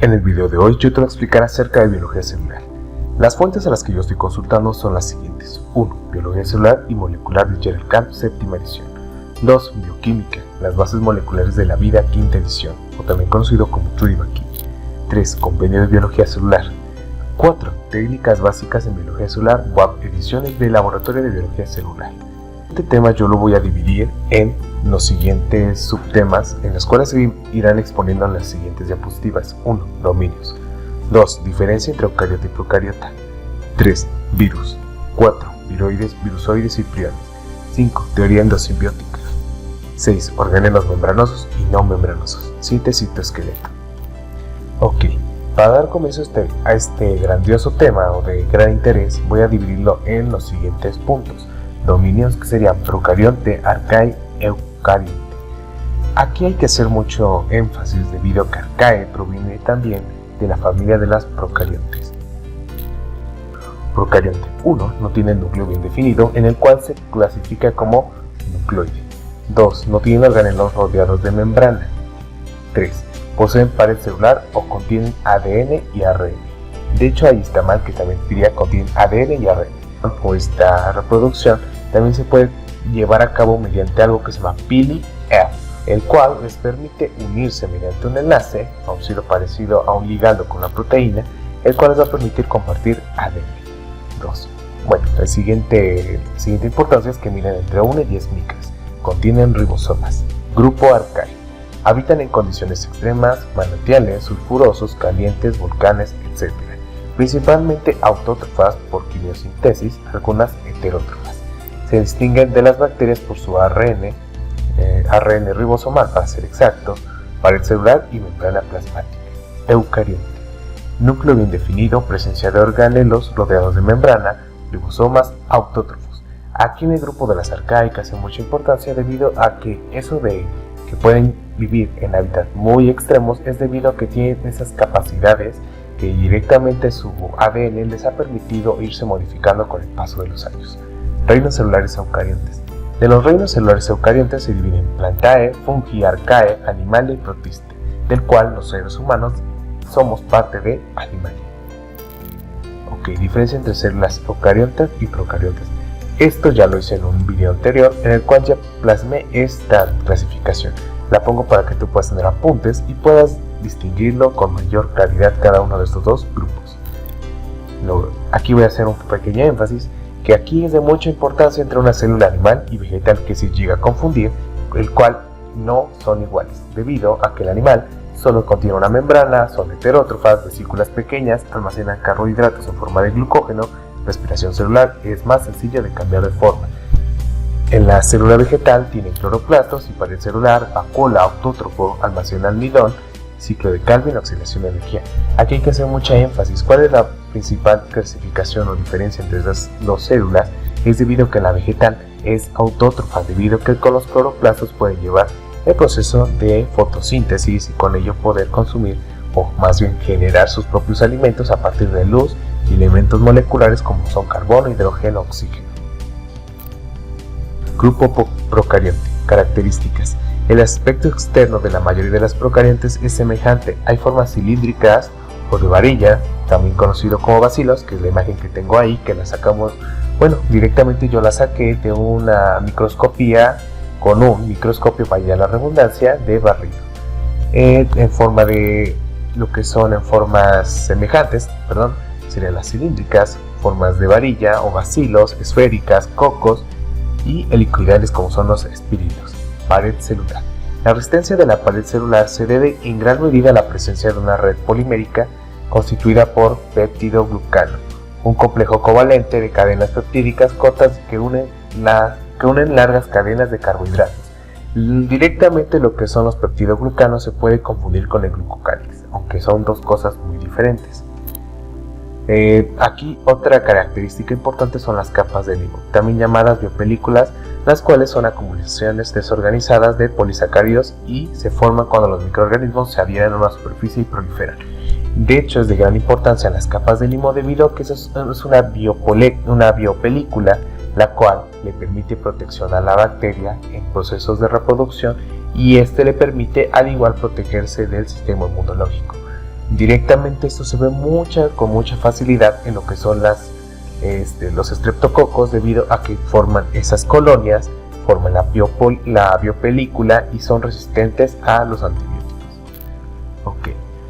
En el video de hoy yo te voy a explicar acerca de biología celular. Las fuentes a las que yo estoy consultando son las siguientes. 1. Biología celular y molecular de Gerald Camp, séptima edición. 2. Bioquímica, las bases moleculares de la vida, quinta edición, o también conocido como Trivaki. 3. Compendio de biología celular. 4. Técnicas básicas en biología celular, WAP, ediciones de laboratorio de biología celular. Este tema yo lo voy a dividir en los siguientes subtemas, en los cuales se irán exponiendo en las siguientes diapositivas. 1. Dominios. 2. Diferencia entre eucariota y procariota. 3. Virus. 4. Viroides, virusoides y priones. 5. Teoría endosimbiótica. 6. Organelos membranosos y no membranosos. 7. Citoesqueleto. Ok, para dar comienzo a este grandioso tema o de gran interés, voy a dividirlo en los siguientes puntos. Dominios, que serían procarionte, arcae, eucarionte. Aquí hay que hacer mucho énfasis debido a que arcae proviene también de la familia de las procariontes. Procarionte 1 no tiene el núcleo bien definido, en el cual se clasifica como nucleoide. 2. No tiene organelos rodeados de membrana. 3. Poseen pared celular o contienen ADN y ARN. De hecho, ahí está mal, que también diría contienen ADN y ARN. O esta reproducción también se puede llevar a cabo mediante algo que se llama pili-F, el cual les permite unirse mediante un enlace, a un sitio parecido a un ligando con la proteína, el cual les va a permitir compartir ADN. 2. Bueno, la siguiente importancia es que miden entre 1 y 10 micras, contienen ribosomas. Grupo Arcae. Habitan en condiciones extremas, manantiales, sulfurosos, calientes, volcanes, etc. Principalmente autótrofas por quimiosintesis, algunas heterótrofas. Se distinguen de las bacterias por su ARN ribosomal para ser exacto, pared celular y membrana plasmática. Eucarionte. Núcleo bien definido, presencia de organelos rodeados de membrana, ribosomas autótrofos. Aquí en el grupo de las arcaicas hay mucha importancia debido a que eso de que pueden vivir en hábitats muy extremos es debido a que tienen esas capacidades que directamente su ADN les ha permitido irse modificando con el paso de los años. Reinos celulares eucariontes. De los reinos celulares eucariontes se dividen Plantae, Fungi, Arcae, Animalia y Protiste, del cual los seres humanos somos parte de Animalia. Ok, diferencia entre células eucariontes y procariontes. Esto ya lo hice en un video anterior en el cual ya plasmé esta clasificación. La pongo para que tú puedas tener apuntes y puedas distinguirlo con mayor claridad cada uno de estos dos grupos. Aquí voy a hacer un pequeño énfasis que aquí es de mucha importancia entre una célula animal y vegetal que se llega a confundir, el cual no son iguales, debido a que el animal solo contiene una membrana, son heterótrofas, vesículas pequeñas, almacenan carbohidratos en forma de glucógeno, respiración celular es más sencilla de cambiar de forma. En la célula vegetal tienen cloroplastos y pared celular, vacuola, autótrofo, almacena almidón, ciclo de Calvin, oxidación de energía. Aquí hay que hacer mucha énfasis. ¿Cuál es la principal clasificación o diferencia entre esas dos células? Es debido a que la vegetal es autótrofa, debido a que con los cloroplastos pueden llevar el proceso de fotosíntesis y con ello poder consumir o más bien generar sus propios alimentos a partir de luz y elementos moleculares como son carbono, hidrógeno, oxígeno. Grupo procarionte. Características. El aspecto externo de la mayoría de las procariontes es semejante. Hay formas cilíndricas o de varilla, también conocido como bacilos, que es la imagen que tengo ahí, que la sacamos, bueno, directamente yo la saqué de una microscopía con un microscopio, vaya la redundancia, de barrido. En forma de lo que son en formas semejantes, serían las cilíndricas, formas de varilla o bacilos, esféricas, cocos y helicoidales como son los espirilos. Pared celular. La resistencia de la pared celular se debe en gran medida a la presencia de una red polimérica constituida por peptidoglucano, un complejo covalente de cadenas peptídicas cortas que unen largas cadenas de carbohidratos. Directamente lo que son los peptidoglucanos se puede confundir con el glucocálix, aunque son dos cosas muy diferentes. Aquí otra característica importante son las capas de limo, también llamadas biopelículas, las cuales son acumulaciones desorganizadas de polisacáridos y se forman cuando los microorganismos se adhieren a una superficie y proliferan. De hecho, es de gran importancia las capas de limo debido a que es una biopelícula, la cual le permite protección a la bacteria en procesos de reproducción y este le permite al igual protegerse del sistema inmunológico. Directamente esto se ve con mucha facilidad en lo que son los estreptococos, debido a que forman esas colonias, forman la biopelícula y son resistentes a los antibióticos.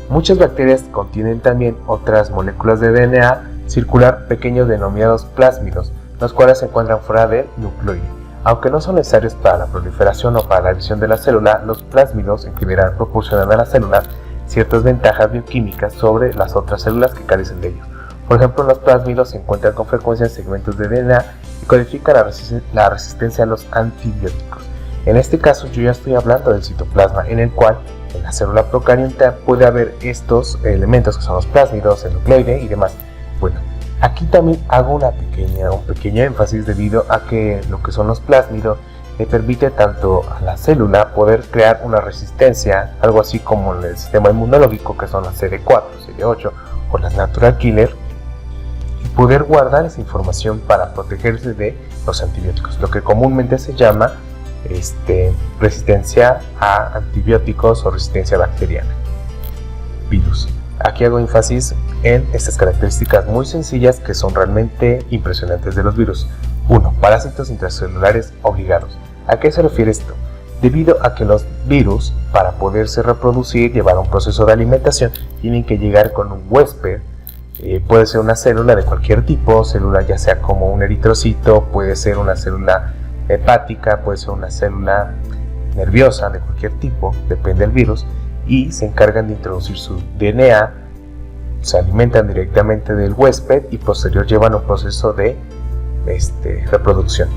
Muchas bacterias contienen también otras moléculas de DNA circular pequeños denominados plásmidos, los cuales se encuentran fuera del nucleoide. Aunque no son necesarios para la proliferación o para la división de la célula, los plásmidos en general proporcionan a la célula ciertas ventajas bioquímicas sobre las otras células que carecen de ellos. Por ejemplo, los plásmidos se encuentran con frecuencia en segmentos de DNA y codifican la resistencia a los antibióticos. En este caso yo ya estoy hablando del citoplasma, en el cual en la célula procariota puede haber estos elementos que son los plásmidos, el nucleoide y demás. Bueno, aquí también hago un pequeño énfasis debido a que lo que son los plásmidos le permite tanto a la célula poder crear una resistencia, algo así como en el sistema inmunológico, que son las CD4, CD8 o las natural killer, y poder guardar esa información para protegerse de los antibióticos, lo que comúnmente se llama resistencia a antibióticos o resistencia bacteriana. Virus. Aquí hago énfasis en estas características muy sencillas que son realmente impresionantes de los virus. 1. Parásitos intracelulares obligados. ¿A qué se refiere esto? Debido a que los virus, para poderse reproducir, llevar un proceso de alimentación, tienen que llegar con un huésped. Puede ser una célula de cualquier tipo, célula ya sea como un eritrocito, puede ser una célula hepática, puede ser una célula nerviosa de cualquier tipo, depende del virus, y se encargan de introducir su DNA, se alimentan directamente del huésped y posterior llevan un proceso de reproducción.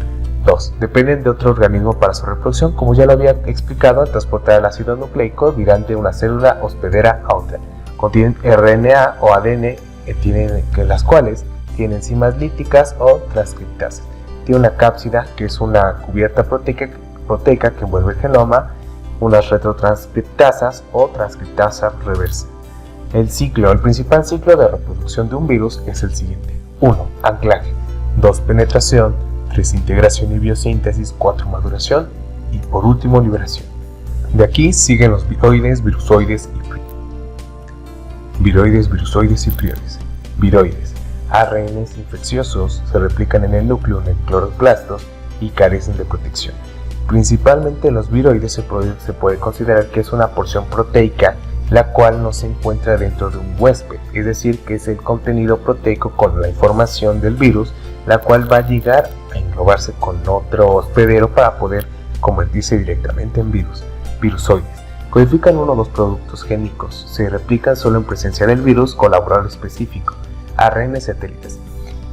2. Dependen de otro organismo para su reproducción, como ya lo había explicado, al transportar el ácido nucleico virán de una célula hospedera a otra. Contienen RNA o ADN, las cuales tienen enzimas líticas o transcriptasas. Tiene una cápsida, que es una cubierta proteica que envuelve el genoma, unas retrotranscriptasas o transcriptasa reversa. El principal ciclo de reproducción de un virus es el siguiente: 1. Anclaje. 2. Penetración. 3. Integración y biosíntesis. 4. Maduración. Y por último, liberación. De aquí siguen los viroides, virusoides y priones. Viroides. ARNs infecciosos se replican en el núcleo, en el cloroplastos, y carecen de protección. Principalmente los viroides se puede considerar que es una porción proteica la cual no se encuentra dentro de un huésped, es decir, que es el contenido proteico con la información del virus, la cual va a llegar a englobarse con otro hospedero para poder convertirse directamente en virus. Virusoides. Codifican uno o dos productos génicos, se replican solo en presencia del virus colaborador específico, ARN satélites.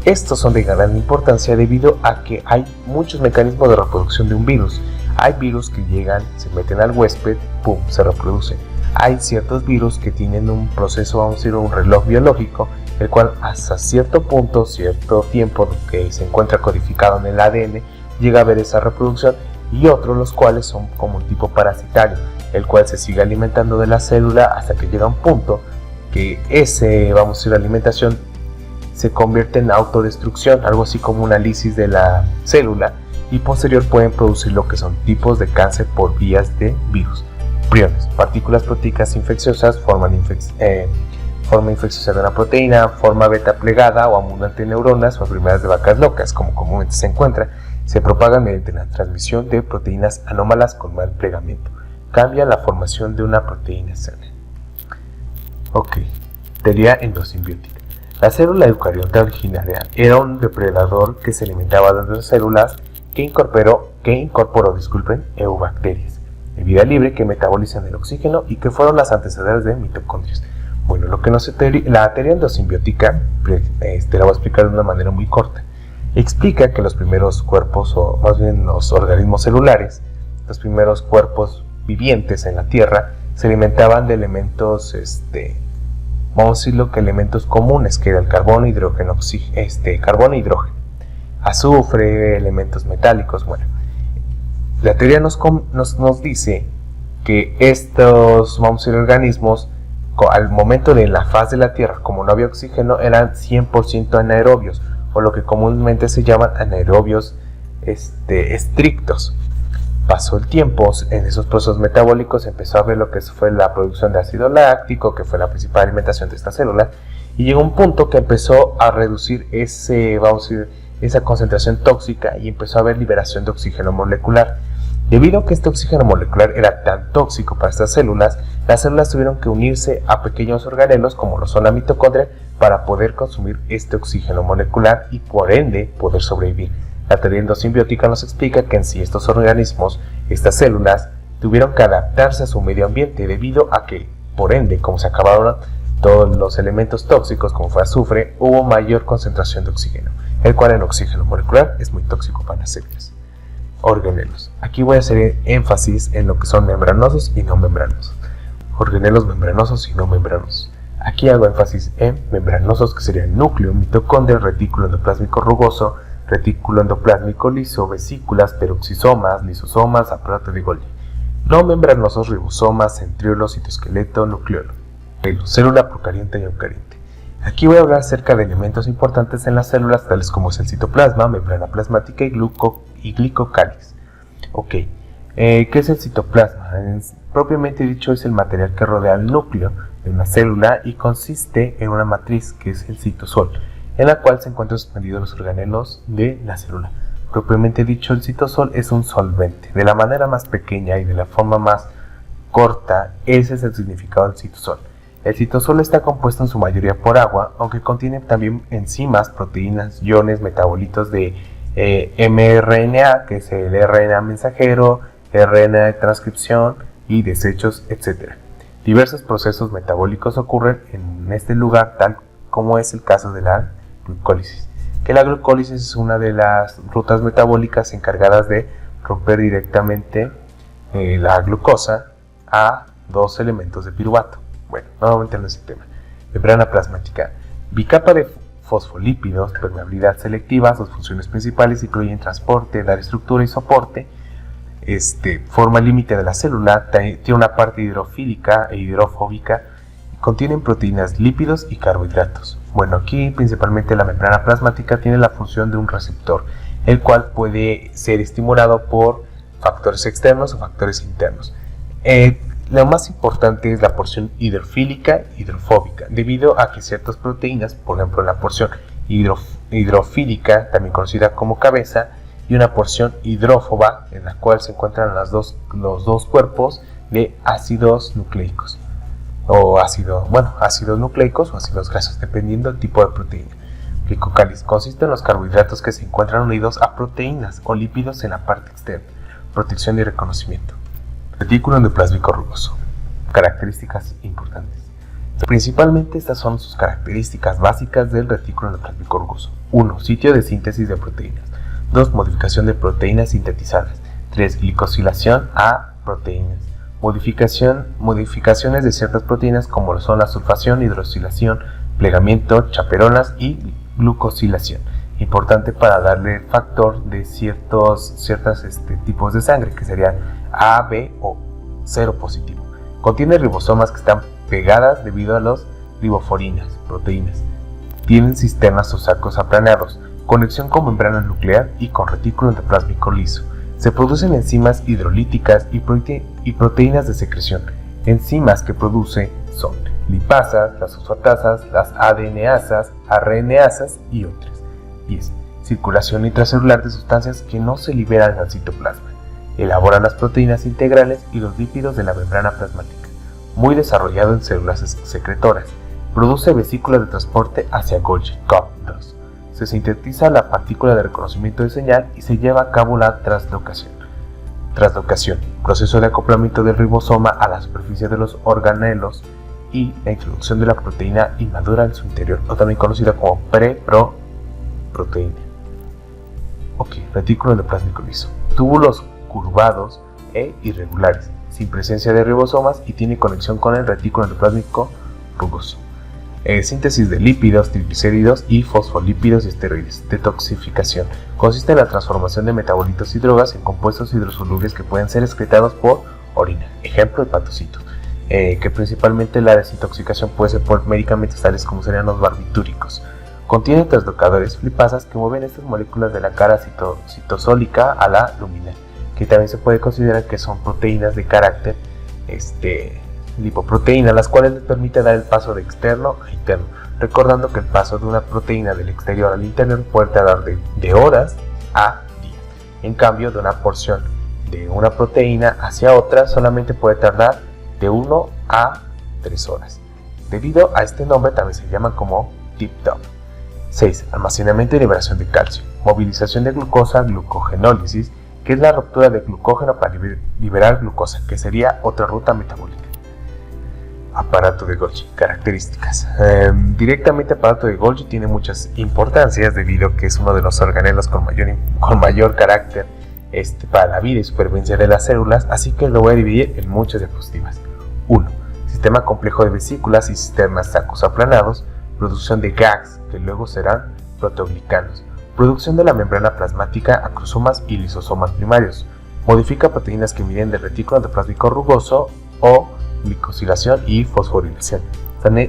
Estos son de gran importancia debido a que hay muchos mecanismos de reproducción de un virus. Hay virus que llegan, se meten al huésped, ¡pum!, se reproducen. Hay ciertos virus que tienen un proceso, vamos a decir, un reloj biológico, el cual hasta cierto punto, cierto tiempo que se encuentra codificado en el ADN, llega a haber esa reproducción, y otros los cuales son como un tipo parasitario, el cual se sigue alimentando de la célula hasta que llega un punto que vamos a decir, alimentación se convierte en autodestrucción, algo así como una lisis de la célula, y posterior pueden producir lo que son tipos de cáncer por vías de virus. Priones, partículas proteicas infecciosas, forma infecciosa de una proteína, forma beta plegada o abundante en neuronas o enfermedades de vacas locas, como comúnmente se encuentra, se propagan mediante la transmisión de proteínas anómalas con mal plegamiento. Cambia la formación de una proteína sana. Teoría endosimbiótica. La célula eucariota originaria era un depredador que se alimentaba de células que incorporó eubacterias de vida libre que metabolizan el oxígeno y que fueron las antecesoras de mitocondrias. Bueno, la teoría endosimbiótica, la voy a explicar de una manera muy corta. Explica que los primeros cuerpos, o más bien los organismos celulares, los primeros cuerpos vivientes en la Tierra, se alimentaban de elementos, vamos a decirlo que elementos comunes, que era el carbono, hidrógeno, azufre, elementos metálicos. Bueno, la teoría nos dice que estos, vamos a decir, organismos, al momento de la faz de la Tierra, como no había oxígeno, eran 100% anaerobios, o lo que comúnmente se llaman anaerobios estrictos. Pasó el tiempo, en esos procesos metabólicos empezó a ver lo que fue la producción de ácido láctico, que fue la principal alimentación de estas células, y llegó un punto que empezó a reducir esa concentración tóxica y empezó a haber liberación de oxígeno molecular. Debido a que este oxígeno molecular era tan tóxico para estas células, las células tuvieron que unirse a pequeños organelos como lo son la mitocondria para poder consumir este oxígeno molecular y por ende poder sobrevivir. La teoría endosimbiótica nos explica que en sí estos organismos, estas células, tuvieron que adaptarse a su medio ambiente debido a que, por ende, como se acabaron todos los elementos tóxicos como fue azufre, hubo mayor concentración de oxígeno, el cual el oxígeno molecular es muy tóxico para las células. Organelos. Aquí voy a hacer énfasis en lo que son membranosos y no membranosos. Organelos membranosos y no membranosos. Aquí hago énfasis en membranosos, que serían núcleo, mitocondria, retículo endoplásmico rugoso, retículo endoplásmico liso, vesículas, peroxisomas, lisosomas, aparato de Golgi. No membranosos, ribosomas, centriolo, citoesqueleto, nucleolo. Célula procariente y eucariente. Aquí voy a hablar acerca de elementos importantes en las células, tales como es el citoplasma, membrana plasmática y glicocáliz. Ok, ¿qué es el citoplasma? Propiamente dicho, es el material que rodea el núcleo de una célula y consiste en una matriz, que es el citosol, en la cual se encuentran suspendidos los organelos de la célula. Propiamente dicho, el citosol es un solvente. De la manera más pequeña y de la forma más corta, ese es el significado del citosol. El citosol está compuesto en su mayoría por agua, aunque contiene también enzimas, proteínas, iones, metabolitos de mRNA, que es el RNA mensajero, RNA de transcripción y desechos, etc. Diversos procesos metabólicos ocurren en este lugar, tal como es el caso de la glucólisis, que la glucólisis es una de las rutas metabólicas encargadas de romper directamente la glucosa a dos elementos de piruvato. Bueno, nuevamente en ese tema. Membrana plasmática. Bicapa de fosfolípidos, permeabilidad selectiva. Sus funciones principales incluyen transporte, dar estructura y soporte. Forma límite de la célula. Tiene una parte hidrofílica e hidrofóbica. Contienen proteínas, lípidos y carbohidratos. Bueno, aquí principalmente la membrana plasmática tiene la función de un receptor, el cual puede ser estimulado por factores externos o factores internos. Lo más importante es la porción hidrofílica e hidrofóbica, debido a que ciertas proteínas, por ejemplo la porción hidrofílica, también conocida como cabeza, y una porción hidrófoba, en la cual se encuentran los dos cuerpos de ácidos nucleicos, o ácidos nucleicos o ácidos grasos, dependiendo del tipo de proteína. Glicocáliz consiste en los carbohidratos que se encuentran unidos a proteínas o lípidos en la parte externa. Protección y reconocimiento. Retículo endoplásmico rugoso. Características importantes. Principalmente estas son sus características básicas del retículo endoplásmico rugoso. 1. Sitio de síntesis de proteínas. 2. Modificación de proteínas sintetizadas. 3. Glicosilación a proteínas. Modificaciones de ciertas proteínas como lo son la sulfación, hidrosilación, plegamiento, chaperonas y glucosilación. Importante para darle el factor de ciertos tipos de sangre, que serían A, B o cero positivo. Contiene ribosomas que están pegadas debido a los riboforinas, proteínas. Tienen cisternas o sacos aplanados, conexión con membrana nuclear y con retículo endoplásmico liso. Se producen enzimas hidrolíticas y proteínas de secreción. Enzimas que produce son lipasas, las fosfatasas, las ADNasas, RNasas y otras. 10. Circulación intracelular de sustancias que no se liberan al citoplasma. Elabora las proteínas integrales y los lípidos de la membrana plasmática. Muy desarrollado en células secretoras. Produce vesículas de transporte hacia Golgi, COP2. Se sintetiza la partícula de reconocimiento de señal y se lleva a cabo la translocación. Proceso de acoplamiento del ribosoma a la superficie de los organelos y la introducción de la proteína inmadura en su interior, o también conocida como preproteína. Retículo endoplásmico liso. Túbulos curvados e irregulares, sin presencia de ribosomas y tiene conexión con el retículo endoplásmico rugoso. Síntesis de lípidos, triglicéridos y fosfolípidos y esteroides. Detoxificación. Consiste en la transformación de metabolitos y drogas en compuestos hidrosolubles que pueden ser excretados por orina. Ejemplo, hepatocitos. Que principalmente la desintoxicación puede ser por medicamentos tales como serían los barbitúricos. Contiene translocadores lipasas que mueven estas moléculas de la cara citosólica a la luminal. que también se puede considerar que son proteínas de carácter lipoproteína, las cuales les permite dar el paso de externo a interno, recordando que el paso de una proteína del exterior al interior puede tardar de horas a días. En cambio, de una porción de una proteína hacia otra solamente puede tardar de 1 a 3 horas. Debido a este nombre también se llaman como tip-top. 6. Almacenamiento y liberación de calcio. Movilización de glucosa, glucogenólisis, que es la ruptura de glucógeno para liberar glucosa, que sería otra ruta metabólica. Aparato de Golgi. Características. Directamente aparato de Golgi tiene muchas importancias debido a que es uno de los organelos con mayor carácter para la vida y supervivencia de las células, así que lo voy a dividir en muchas diapositivas. 1. Sistema complejo de vesículas y cisternas sacos aplanados, producción de GAGs, que luego serán proteoglicanos, producción de la membrana plasmática, acrosomas y lisosomas primarios, modifica proteínas que miden del retículo endoplásmico rugoso o glicosilación y fosforilación.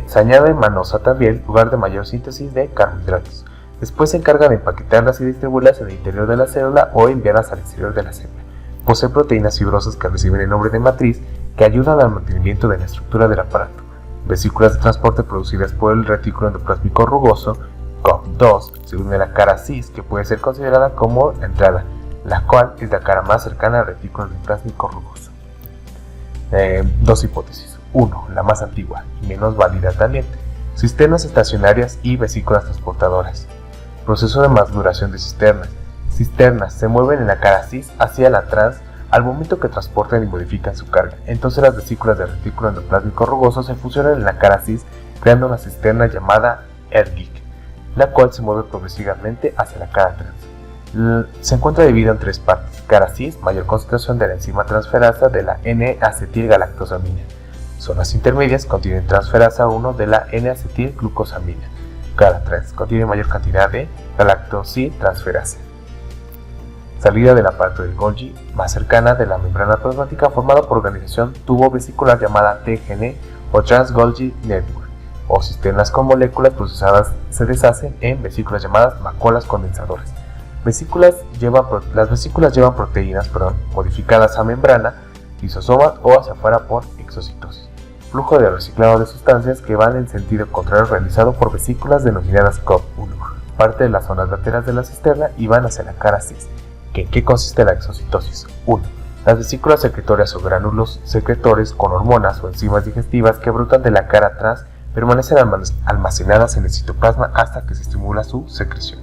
Se añade manosa también, lugar de mayor síntesis de carbohidratos. Después se encarga de empaquetarlas y distribuirlas en el interior de la célula o enviarlas al exterior de la célula. Posee proteínas fibrosas que reciben el nombre de matriz, que ayudan al mantenimiento de la estructura del aparato. Vesículas de transporte producidas por el retículo endoplásmico rugoso, COP2, según la cara cis, que puede ser considerada como la entrada, la cual es la cara más cercana al retículo endoplásmico rugoso. Dos hipótesis. 1. La más antigua y menos válida también. Cisternas estacionarias y vesículas transportadoras. Proceso de maduración de cisternas. Cisternas se mueven en la cara cis hacia la trans al momento que transportan y modifican su carga. Entonces las vesículas del retículo endoplásmico rugoso se fusionan en la cara cis, creando una cisterna llamada ERGIC, la cual se mueve progresivamente hacia la cara trans. Se encuentra dividida en 3 partes. Cara cis, mayor concentración de la enzima transferasa de la N-acetilgalactosamina. Zonas intermedias contienen transferasa 1 de la N-acetilglucosamina. Cara trans contiene mayor cantidad de galactosiltransferasa. Salida del aparato de Golgi más cercana de la membrana plasmática, formada por organización tubo-vesicular llamada TGN o Trans-Golgi Network, o cisternas con moléculas procesadas se deshacen en vesículas llamadas macolas condensadoras. Las vesículas llevan proteínas modificadas a membrana, lisosomas o hacia afuera por exocitosis. Flujo de reciclado de sustancias que van en sentido contrario realizado por vesículas denominadas COP1, parte de las zonas laterales de la cisterna y van hacia la cara cis. ¿En qué consiste la exocitosis? 1. Las vesículas secretorias o gránulos secretores con hormonas o enzimas digestivas que brotan de la cara trans permanecen almacenadas en el citoplasma hasta que se estimula su secreción.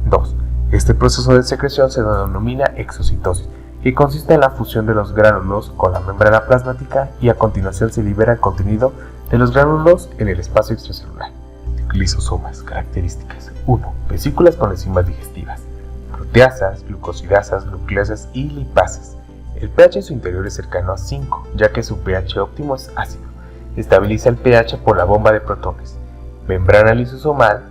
2. Este proceso de secreción se denomina exocitosis, que consiste en la fusión de los gránulos con la membrana plasmática y a continuación se libera el contenido de los gránulos en el espacio extracelular. Lisosomas. Características. 1. Vesículas con enzimas digestivas, proteasas, glucosidasas, nucleasas y lipasas. El pH en su interior es cercano a 5, ya que su pH óptimo es ácido. Estabiliza el pH por la bomba de protones. Membrana lisosomal.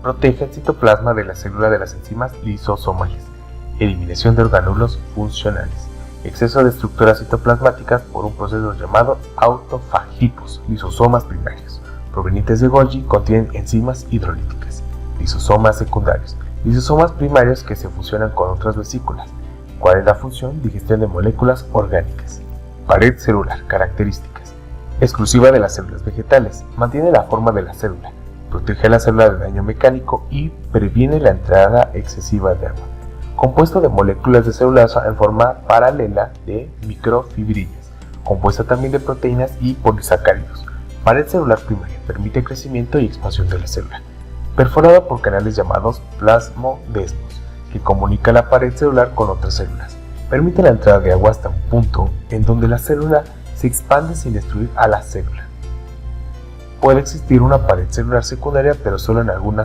Protege el citoplasma de la célula de las enzimas lisosomales. Eliminación de orgánulos funcionales. Exceso de estructuras citoplasmáticas por un proceso llamado autofagipos. Lisosomas primarios, provenientes de Golgi, contienen enzimas hidrolíticas. Lisosomas secundarios. Lisosomas primarios que se fusionan con otras vesículas. ¿Cuál es la función? Digestión de moléculas orgánicas. Pared celular. Características. Exclusiva de las células vegetales. Mantiene la forma de la célula. Protege a la célula del daño mecánico y previene la entrada excesiva de agua. Compuesto de moléculas de celulosa en forma paralela de microfibrillas. Compuesta también de proteínas y polisacáridos. Pared celular primaria. Permite crecimiento y expansión de la célula. Perforada por canales llamados plasmodesmos, que comunican la pared celular con otras células. Permite la entrada de agua hasta un punto en donde la célula se expande sin destruir a la célula. Puede existir una pared celular secundaria, pero solo en algunas